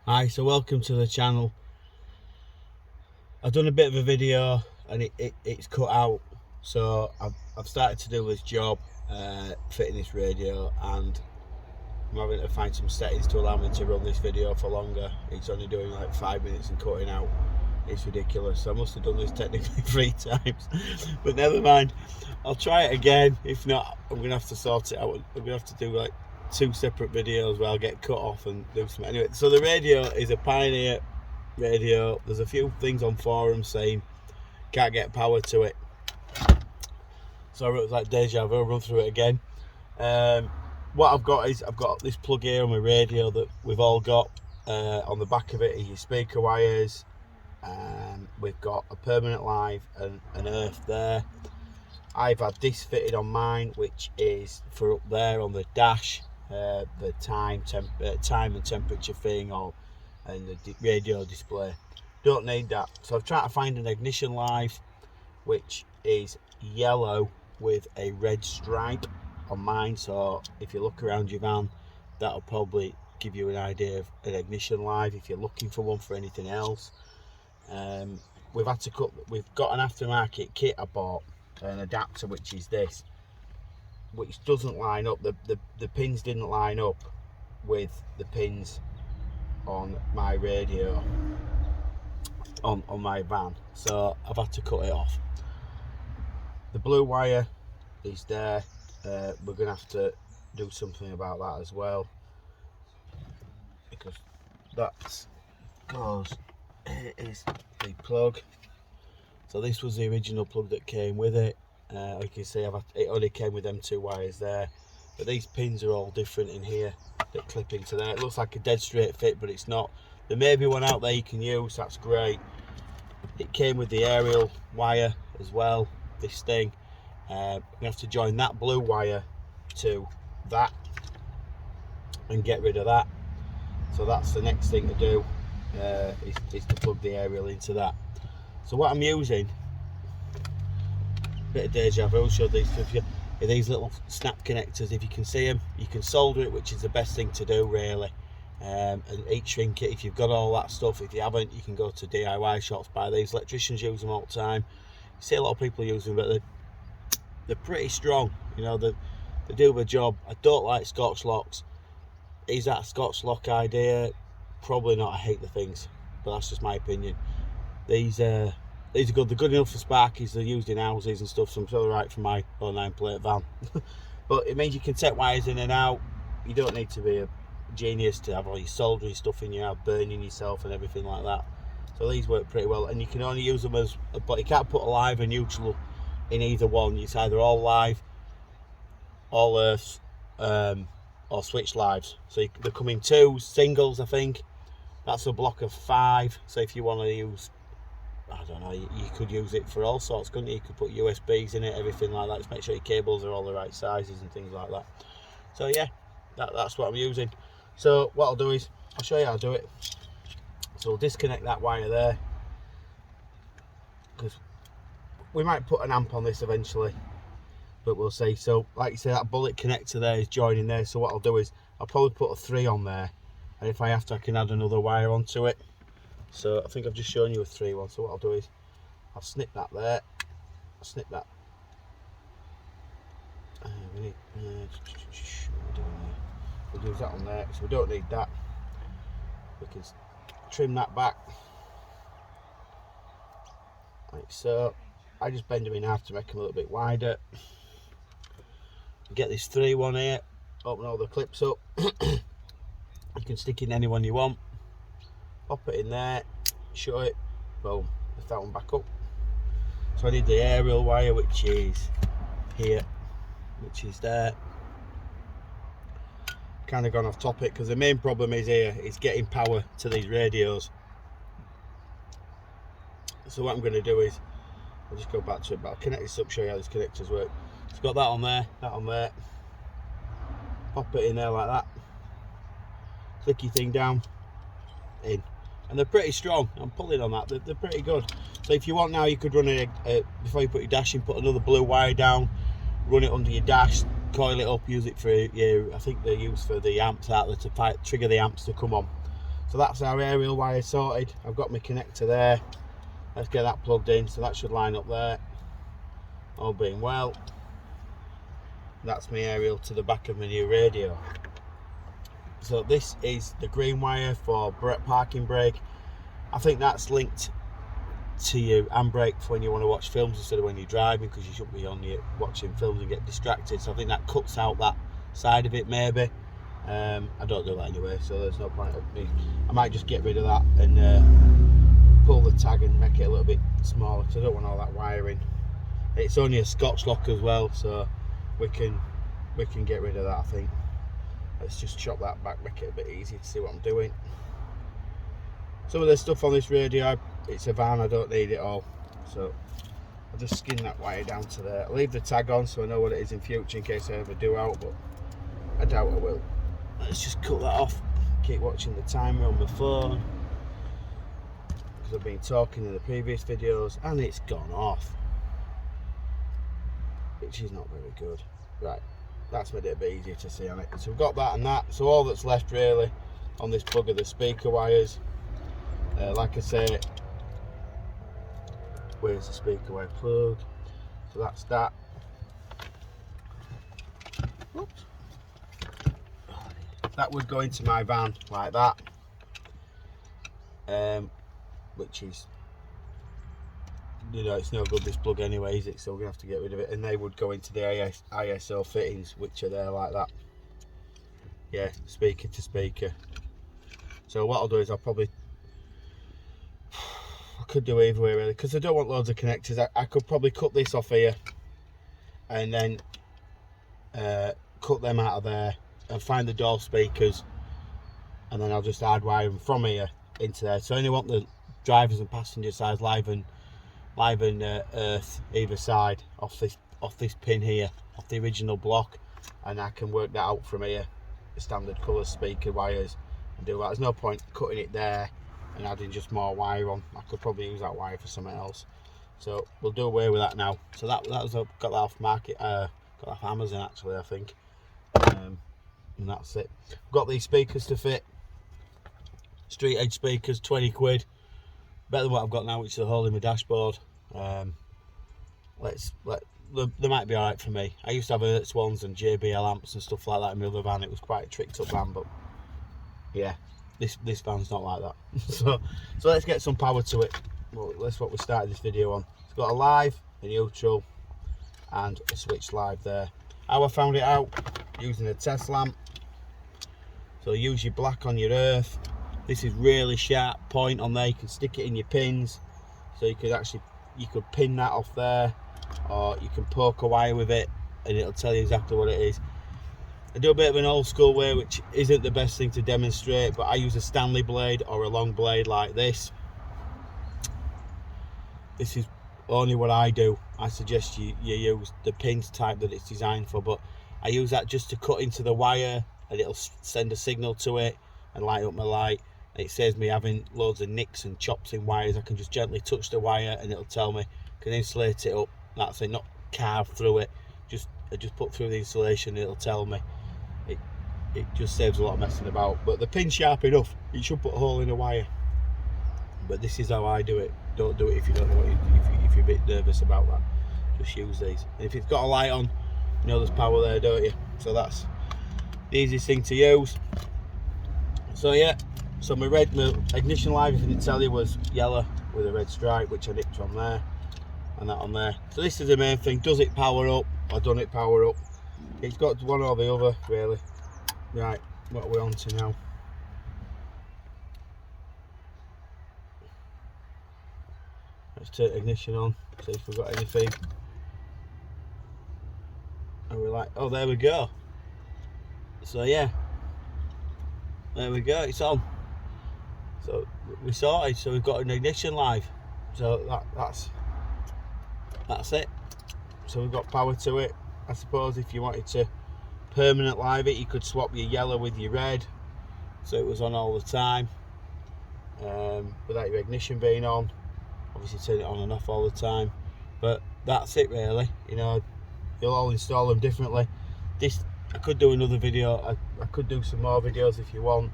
Hi, so welcome to the channel. I've done a bit of a video and it's cut out, so I've started to do this job, fitting this radio, and I'm having to find some settings to allow me to run this video for longer. It's only doing like 5 minutes and cutting out. It's ridiculous. I must have done this technically 3 times, but never mind. I'll try it again. If not, I'm gonna have to sort it out. I'm gonna have to do like 2 separate videos where I'll get cut off and do some. Anyway, so the radio is a Pioneer radio. There's a few things on forums saying can't get power to it, so it was like deja vu. I'll run through it again. What I've got is I've got this plug here on my radio that we've all got. On the back of it are your speaker wires. We've got a permanent live and an earth there. I've had this fitted on mine, which is for up there on the dash, the time and temperature thing, and the radio display. Don't need that, so I've tried to find an ignition live which is yellow with a red stripe on mine. So if you look around your van, that'll probably give you an idea of an ignition live if you're looking for one for anything else. We've got an aftermarket kit I bought, an adapter, which is this, which doesn't line up. The pins didn't line up with the pins on my radio on my van, so I've had to cut it off. The blue wire is there. We're gonna have to do something about that as well, because that's goes, it is the plug. So this was the original plug that came with it. You can see it only came with them 2 wires there, but these pins are all different in here that clip into there. It looks like a dead straight fit, but it's not. There may be one out there you can use, that's great. It came with the aerial wire as well, this thing. We have to join that blue wire to that and get rid of that. So that's the next thing to do, is to plug the aerial into that. So what I'm using, bit of deja vu, show these these little snap connectors. If you can see them, you can solder it, which is the best thing to do really, and heat shrink it if you've got all that stuff. If you haven't, you can go to DIY shops, buy these. Electricians use them all the time. You see a lot of people using them, but they're pretty strong, you know. They do the job. I don't like Scotch locks. Is that a Scotch lock idea? Probably not. I hate the things, but that's just my opinion. These are good. They're good enough for sparkies. They're used in houses and stuff, so I'm sure they're right for my 09 plate van. But it means you can take wires in and out. You don't need to be a genius to have all your soldering stuff in your house, burning yourself and everything like that. So these work pretty well, and you can only use them as, but you can't put a live and neutral in either one. It's either all live, all earths, or switch lives. So they come in 2 singles, I think. That's a block of 5. So if you want to use, I don't know, you could use it for all sorts, couldn't you? You could put USBs in it, everything like that. Just make sure your cables are all the right sizes and things like that. So yeah, that's what I'm using. So what I'll do is, I'll show you how to do it. So we'll disconnect that wire there, because we might put an amp on this eventually, but we'll see. So like you say, that bullet connector there is joining there. So what I'll do is, I'll probably put a 3 on there, and if I have to, I can add another wire onto it. So I think I've just shown you a 3 one. So what I'll do is, I'll snip that there, I'll snip that. We'll do that on there, so we don't need that. We can trim that back like so. I just bend them in half to make them a little bit wider. Get this 3 one here, open all the clips up. You can stick in any one you want, pop it in there, show it, boom, lift that one back up. So I need the aerial wire, which is here, which is there. Kind of gone off topic, because the main problem is here is getting power to these radios. So what I'm going to do is, I'll just go back to it, but I'll connect this up, show you how these connectors work. So got that on there, that on there, pop it in there like that, click your thing down, in, and they're pretty strong. I'm pulling on that, they're pretty good. So if you want now, you could run it before you put your dash in, put another blue wire down, run it under your dash, coil it up, use it for your, I think they're used for the amps out there to trigger the amps to come on. So that's our aerial wire sorted. I've got my connector there. Let's get that plugged in, so that should line up there, all being well. That's my aerial to the back of my new radio. So this is the green wire for parking brake. I think that's linked to your handbrake for when you want to watch films instead of when you're driving, because you shouldn't be on your watching films and get distracted. So I think that cuts out that side of it maybe. I don't do that anyway, so there's no point of me. I might just get rid of that and pull the tag and make it a little bit smaller, because I don't want all that wiring. It's only a Scotch lock as well, so we can get rid of that, I think. Let's just chop that back, make it a bit easier to see what I'm doing. Some of the stuff on this radio, it's a van, I don't need it all, so I'll just skin that wire down to there. I'll leave the tag on so I know what it is in future in case I ever do out, but I doubt I will. Let's just cut that off. Keep watching the timer on my phone, because I've been talking in the previous videos and it's gone off, which is not very good. Right, that's made it a bit easier to see on it. So we've got that and that. So all that's left really on this plug are the speaker wires. Like I say, where's the speaker wire plug? So that's that. Oops. That would go into my van like that, which is, you know, it's no good, this plug anyway, is it? So we're gonna have to get rid of it. And they would go into the ISO fittings, which are there like that. Yeah, speaker to speaker. So what I'll do is I could do either way really, because I don't want loads of connectors. I could probably cut this off here and then cut them out of there and find the door speakers, and then I'll just hardwire them from here into there. So I only want the drivers and passenger sides live and earth either side off this pin here, off the original block, and I can work that out from here, the standard colour speaker wires, and do that. There's no point cutting it there and adding just more wire on. I could probably use that wire for something else, so we'll do away with that now. So that was got that off market, got that off Amazon actually, I think. And that's it. Got these speakers to fit, street edge speakers, 20 quid, better than what I've got now, which is a hole in my dashboard. They might be alright for me. I used to have Hertz ones and JBL amps and stuff like that in my other van. It was quite a tricked up van, but yeah, this van's not like that. so let's get some power to it. Well, that's what we started this video on. It's got a live, a neutral, and a switch live there. How I found it out, using a test lamp. So use your black on your earth. This is really sharp point on there. You can stick it in your pins, so you could pin that off there, or you can poke a wire with it and it'll tell you exactly what it is. I do a bit of an old school way, which isn't the best thing to demonstrate, but I use a Stanley blade or a long blade like this. This is only what I do. I suggest you use the pins type that it's designed for, but I use that just to cut into the wire, and it'll send a signal to it and light up my light. And it saves me having loads of nicks and chops in wires. I can just gently touch the wire and it'll tell me. I can insulate it up, that's it, not carve through it. I just put through the insulation and it'll tell me. It just saves a lot of messing about. But the pin's sharp enough, you should put a hole in a wire. But this is how I do it. Don't do it if you don't know what if you're a bit nervous about that. Just use these. And if it's got a light on, you know there's power there, don't you? So that's the easiest thing to use. So yeah, so my ignition light, if I didn't tell you, was yellow with a red stripe, which I nicked on there and that on there. So this is the main thing. Does it power up or don't it power up? It's got one or the other really. Right, what are we on to now? Let's turn ignition on, see if we've got anything. And we're like, oh, there we go. So yeah, there we go, it's on. So we sorted, so we've got an ignition live. So that's it. So we've got power to it. I suppose if you wanted to permanent live it, you could swap your yellow with your red, so it was on all the time, without your ignition being on. Obviously turn it on and off all the time, but that's it really. You know, you'll all install them differently. This, I could do another video, I could do some more videos if you want,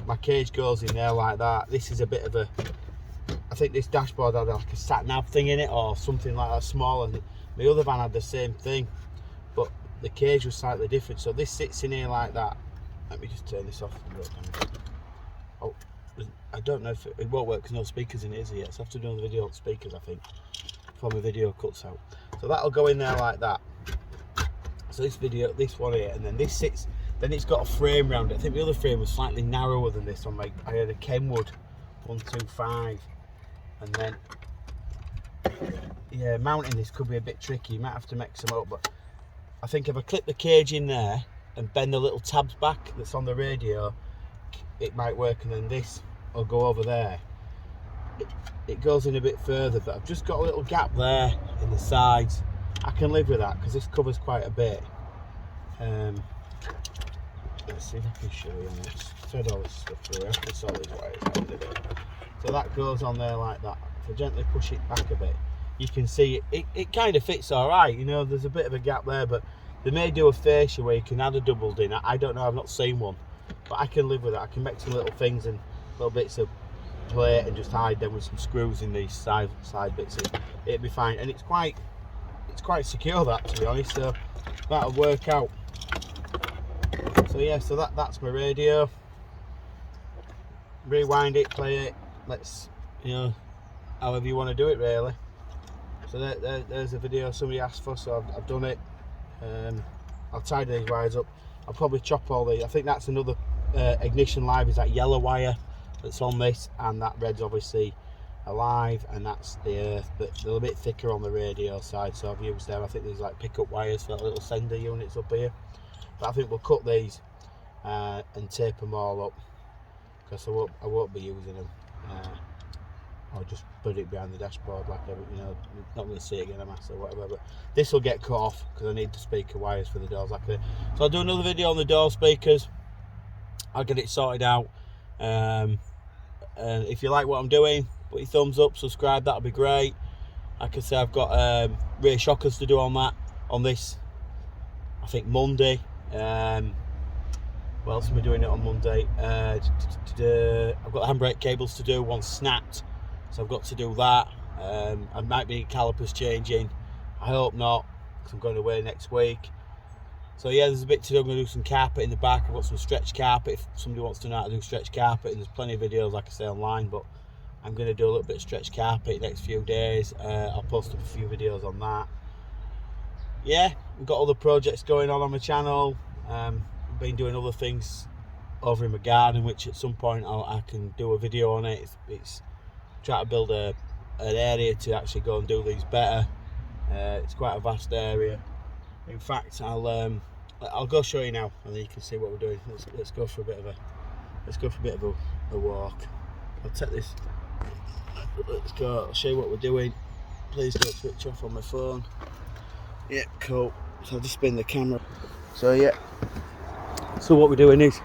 My cage goes in there like that. This is a bit of a, I think this dashboard had like a sat nav thing in it or something like that, smaller. The other van had the same thing, but the cage was slightly different. So this sits in here like that. Let me just turn this off. Oh, I don't know if it won't work because no speakers in it, is it yet? So I have to do another video on speakers, I think, before my video cuts out. So that'll go in there like that. So this one here, and then this sits, then it's got a frame round it. I think the other frame was slightly narrower than this one. Like I had a Kenwood 125, and then yeah, mounting this could be a bit tricky. You might have to mix them up, but I think if I clip the cage in there and bend the little tabs back that's on the radio, it might work, and then this will go over there. It goes in a bit further, but I've just got a little gap there in the sides. I can live with that because this covers quite a bit. Let's see if I can show you. It's thread all this stuff through. I have to sort these wires out in a bit. So that goes on there like that. If I gently push it back a bit, you can see it kind of fits all right. You know, there's a bit of a gap there, but they may do a fascia where you can add a doubled in. I don't know, I've not seen one, but I can live with that. I can make some little things and little bits of plate and just hide them with some screws in these side bits. It'd be fine, and it's quite secure, that, to be honest, so that'll work out. So yeah, so that's my radio. Rewind it, play it, let's, you know, however you want to do it really. So there's a video somebody asked for, so I've done it. I'll tidy these wires up. I'll probably chop all these. I think that's another ignition live, is that yellow wire that's on this, and that red's obviously alive, and that's the earth, but they're a bit thicker on the radio side, so I've used them. I think there's like pickup wires for that little sender units up here, but I think we'll cut these and tape them all up, because I won't be using them. I'll just put it behind the dashboard, like, you know, not going to see it again, or whatever. But this will get cut off because I need the speaker wires for the doors, like that. So I'll do another video on the door speakers. I'll get it sorted out. And if you like what I'm doing, put your thumbs up, subscribe, that'll be great. Like I say, I've got rear shockers to do on this, I think Monday. What else am I doing it on Monday? I've got the handbrake cables to do, one snapped, so I've got to do that. I might be calipers changing, I hope not, because I'm going away next week. So yeah, there's a bit to do. I'm going to do some carpet in the back. I've got some stretch carpet if somebody wants to know how to do stretch carpet, and there's plenty of videos, like I say, online, but I'm going to do a little bit of stretch carpet next few days. I'll post up a few videos on that. Yeah, I've got other projects going on my channel. I've been doing other things over in my garden, which at some point I can do a video on it. It's try to build an area to actually go and do these better. It's quite a vast area. In fact, I'll go show you now, and then you can see what we're doing. Let's go for a bit of a walk. I'll take this. Let's go. I'll show you what we're doing. Please don't switch off on my phone. Yeah, cool. So I'll just spin the camera. So yeah. So what we're doing is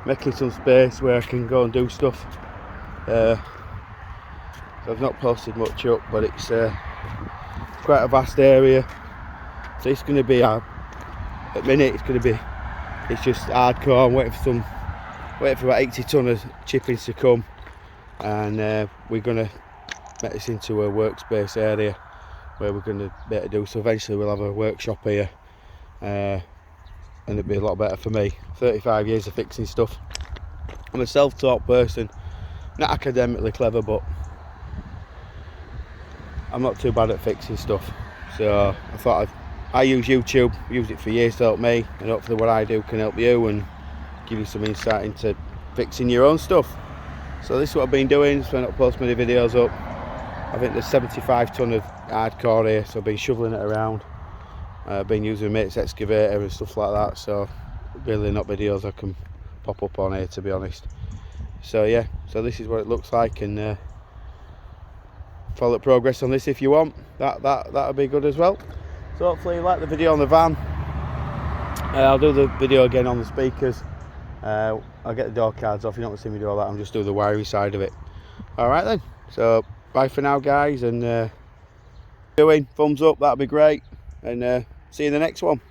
making some space where I can go and do stuff. So I've not posted much up, but it's quite a vast area. So it's going to be at the minute it's just hardcore. I'm waiting for about 80 tonne of chippings to come, and we're going to make this into a workspace area where we're going to be able to do. So eventually we'll have a workshop here, and it'll be a lot better for me. 35 years of fixing stuff. I'm a self-taught person, not academically clever, but I'm not too bad at fixing stuff. So I thought I use YouTube, used it for years to help me, and hopefully what I do can help you and give you some insight into fixing your own stuff. So this is what I've been doing, so I not post many videos up. I think there's 75 tonne of hardcore here, so I've been shoveling it around. I've been using my mate's excavator and stuff like that, so really not videos I can pop up on here, to be honest. So yeah, so this is what it looks like, and follow progress on this if you want. That'll be good as well. So hopefully you like the video on the van. I'll do the video again on the speakers. I'll get the door cards off. You don't want to see me do all that. I'm just doing the wiring side of it. Alright then, so bye for now guys, and thumbs up, that'd be great, and see you in the next one.